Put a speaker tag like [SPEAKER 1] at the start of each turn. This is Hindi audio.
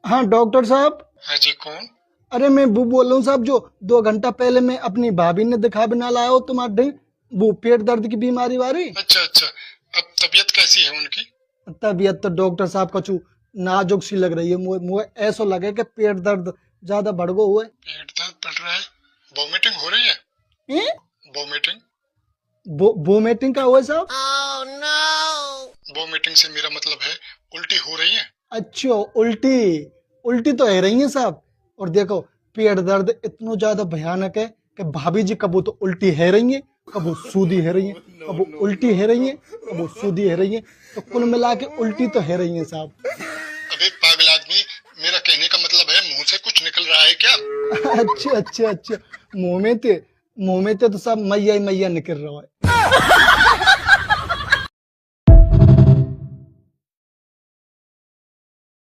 [SPEAKER 1] हाँ डॉक्टर साहब।
[SPEAKER 2] हाँ जी, कौन?
[SPEAKER 1] अरे मैं वो बोल रहा हूँ साहब, जो 2 घंटा पहले मैं अपनी भाभी ने दिखा बिना लाया हो तुम्हारे वो पेट दर्द की बीमारी वाली।
[SPEAKER 2] अच्छा अच्छा, अब तबीयत कैसी है उनकी?
[SPEAKER 1] तबीयत तो डॉक्टर साहब कछु नाजुक सी लग रही है। मुझे मुझे ऐसा लगे कि पेट दर्द ज्यादा बढ़ गो हुआ
[SPEAKER 2] पेट दर्द बढ़ रहा है? वॉमिटिंग हो रही है?
[SPEAKER 1] है।
[SPEAKER 2] वॉमिटिंग?
[SPEAKER 1] वोमिटिंग का हुआ साहब?
[SPEAKER 2] वॉमिटिंग से मेरा मतलब है उल्टी हो रही है।
[SPEAKER 1] अच्छा उल्टी। उल्टी तो है रही है साहब। और देखो, पेट दर्द इतना ज्यादा भयानक है कि भाभी जी कबू तो उल्टी है रही है, कबू सूदी है रही है, कबू उल्टी है रही है, कबू सूदी है रही है। तो कुल मिला के उल्टी तो है रही है साहब।
[SPEAKER 2] अबे पागल आदमी, मेरा कहने का मतलब है मुंह से कुछ निकल रहा है क्या?
[SPEAKER 1] अच्छा अच्छा अच्छा। मुंह में थे, मुंह में थे तो सब मैया ही मैया निकल रहा है।